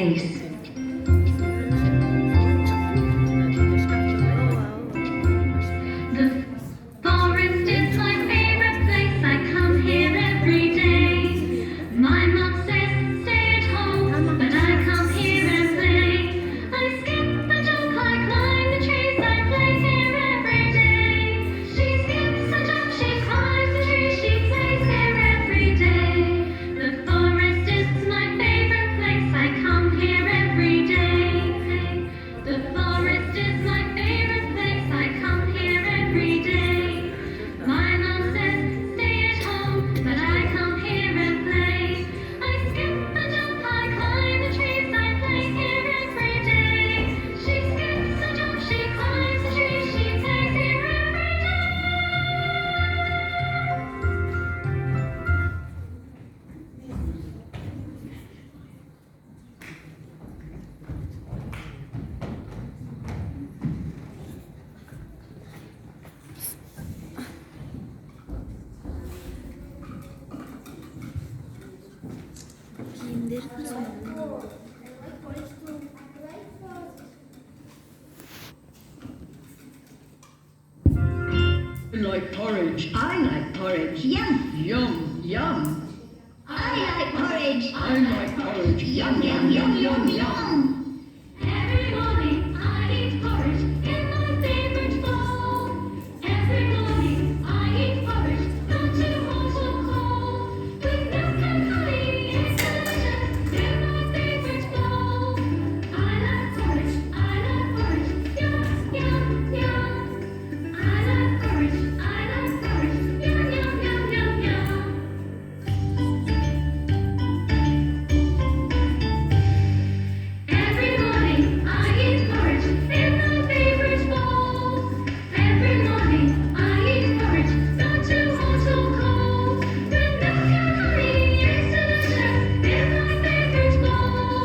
pace. The forest is my favorite place. I come here every day. My mom says stay at home, but I come here and play. I skip and jump, I climb the trees. I play here every day. She skips and jumps, she climbs the trees. She plays here every day. The forest is my favorite place. I come here every day. The forest is my favorite place. I come here every day. My mom says stay at home, but I come here and play. I skip and jump, I climb the trees. I play here every day. She skips and jumps, she climbs the trees. She plays here every day. Like porridge. I like porridge. Yum. Yum, yum. I like porridge. I like porridge. Yum, yum, yum, yum, yum. Every morning I eat porridge in my favorite bowl. Every morning I eat porridge, not too hot or cold. With milk and honey, it's delicious in my favorite bowl. I like porridge, yum, yum, yum. I like porridge, yum, yum, yum, yum, yum. Every morning I eat porridge in my favorite bowl. Every morning I eat porridge, not too hot or cold. With milk and honey, it's delicious in my favorite bowl.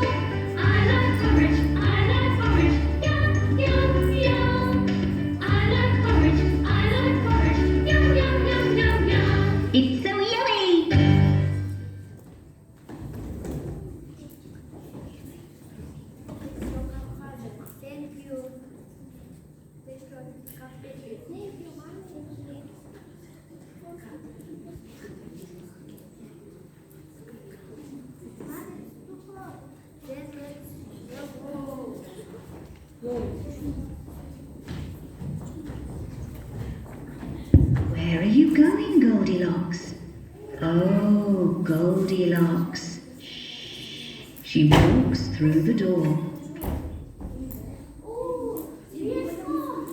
I like porridge, yum, yum, yum. I like porridge, yum, yum, yum, yum, yum. It's so yummy. Thank you. Where are you going, Goldilocks? Oh, Goldilocks. She walks through the door. Oh, yes, wow.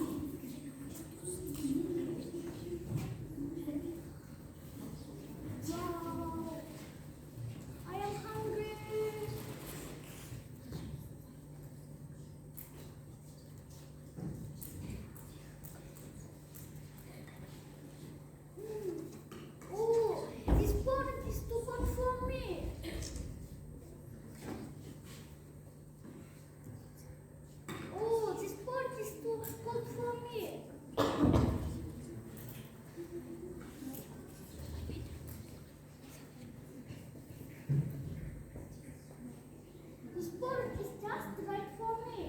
I am hungry. Oh, this pot is too hot for me. Oh, this pot is too cold for me. This pot is just right for me.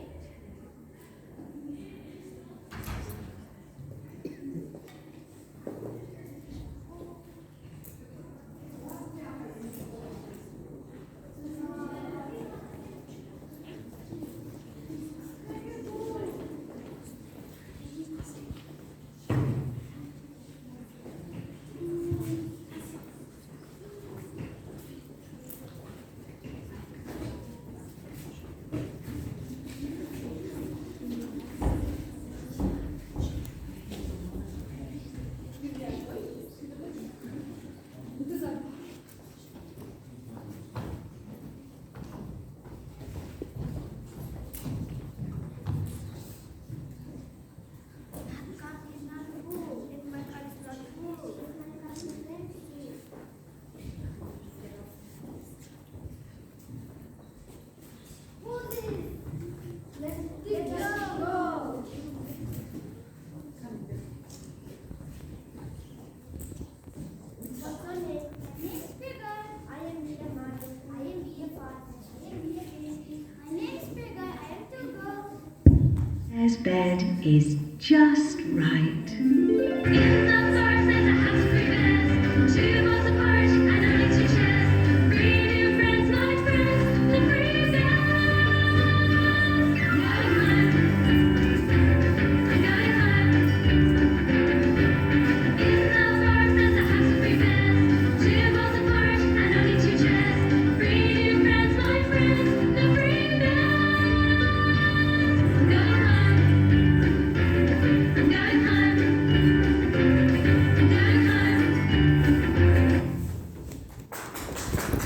Bear's bed is just right. In the